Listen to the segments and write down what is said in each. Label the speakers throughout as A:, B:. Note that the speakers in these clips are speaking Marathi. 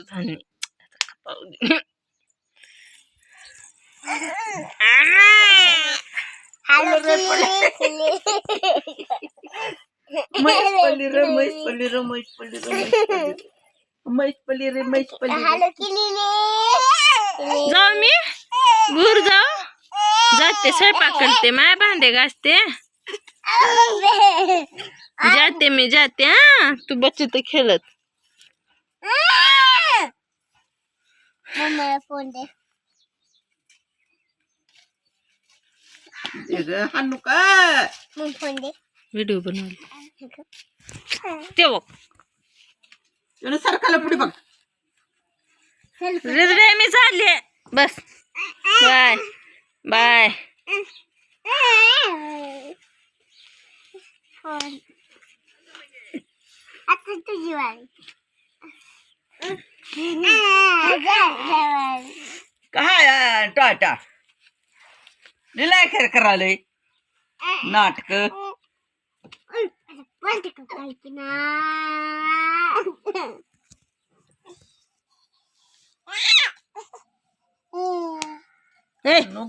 A: झाली जाऊ मी घूर जाते स्वयंपाक करते माय भांडे घासते जाते मी जाते हा तू बच्चे तर खेळत
B: फोन दे
C: हाणू का
B: फोन दे
A: व्हिडिओ बनवला ते
C: सरकारला पुढे बघ
A: रे मी चालले बस बाय बाय
B: आता तुझी वाली
C: काय टाटा लिलाय खेळ करायलंय नाटक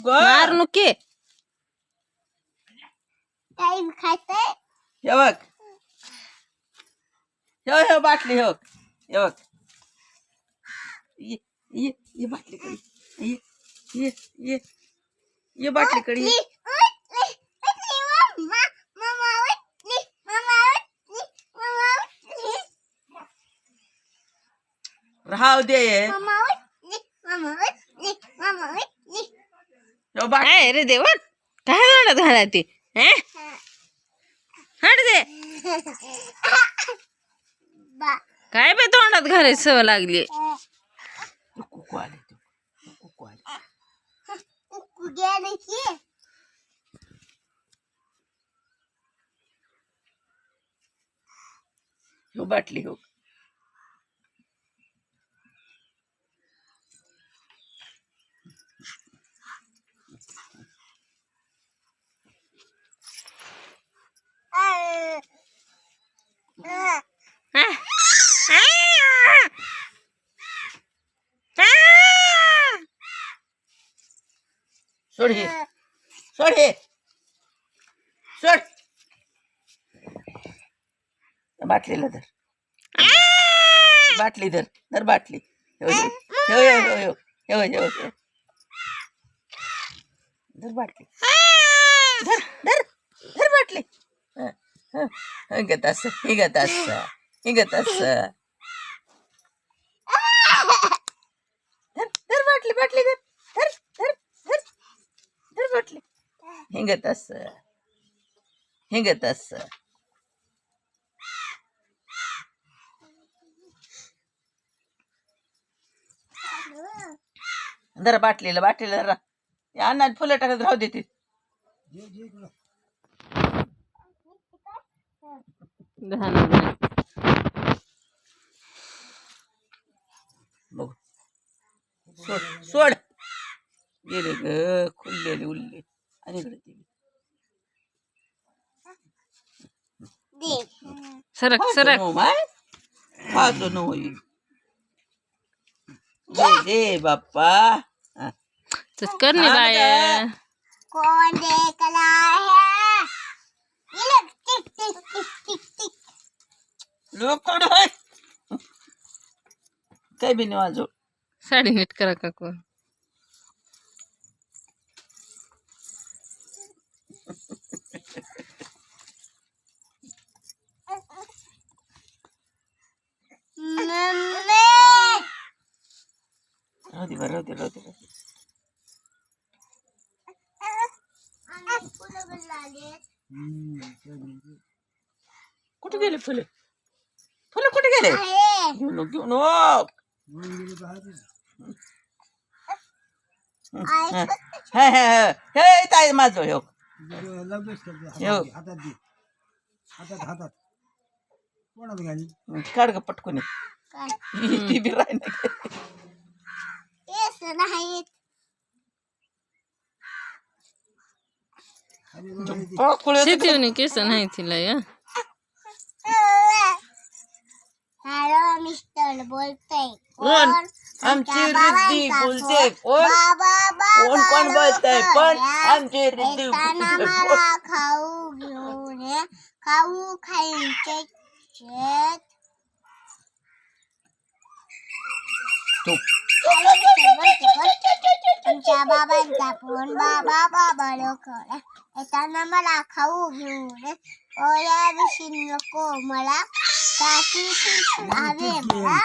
A: मार नुके
B: काही खायचंय
C: हे बघ हे बाटली हे बघ हे बघ ये बाटली कडी ये बाटली कडी राहू दे
A: काय रे देवा काय तोंडात घाला ते हट दे काय बे तोंडात घालायची सवय लागली
C: कुकू आले कुकू आले हो बाटली हो सोड हे सोड हे सोड बाटलीला धर बाटली धर धर बाटली धर बाटली धर धर धर बाटली हिंगत असं हिंगत असं हिंगत असं धर धर बाटली बाटली धर धर धर धर धर बाटली हिंगत असं हिंगत असं धर बाटलीला बाटलीला धरा अन्नात फुलं टाकत राहू देते बघ सोड सोड गेले ग खुललेले उरले आणि इकडे
A: सरक सरक
C: खातो न होईल दे बाप्पा
A: करणे बाय
B: कौन देखला है ये लोग tick tick tick tick tick
C: लोक काय बी नाही वाजव
A: साडी नीट करा काकू
C: राहू दे कुठे गेले फुले फुले कुठे गेले घेऊन हे ताई माझं हो काढ ग पटकून ती बी
A: शेतीवणी केस नाही तिला या
B: हॅलो मिस्टर कोण बोलतय
C: कोण? आमची रिद्धी बोलते कोण? कोण बोलतय पण आमची रिद्धी
B: येताना
C: बोलते
B: मला खाऊ घेऊन ये खाऊ खायचे शेत
C: तू
B: आमच्या बाबांचा फोन बाबा लोकला येताना मला खाऊ घेऊन ये ओया विषयी नको मला काकी हवे मला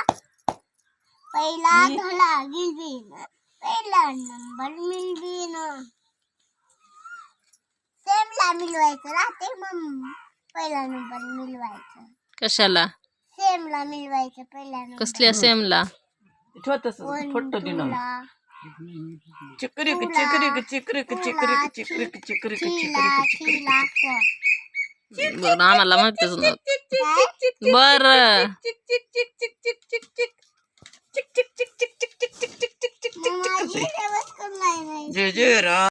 B: पहिला धडा गिलबीन पहिला नंबर मिळवीन सेमला मिळवायचं राहते मग पहिला नंबर मिळवायचं
A: कशाला?
B: सेमला मिळवायचं पहिला नंबर
A: कसल्या सेमला?
C: छोटस फोटो दिनो
B: तुला
C: चिकरिक चिकरिक चिकरिक चिकरिक चिकरिक चिकरिक चिकरिक चिकरिक
A: बरं आम्हाला माहितीच नव्हतं. बरं
B: माझी दिवस करून नाही
C: जय जय राम.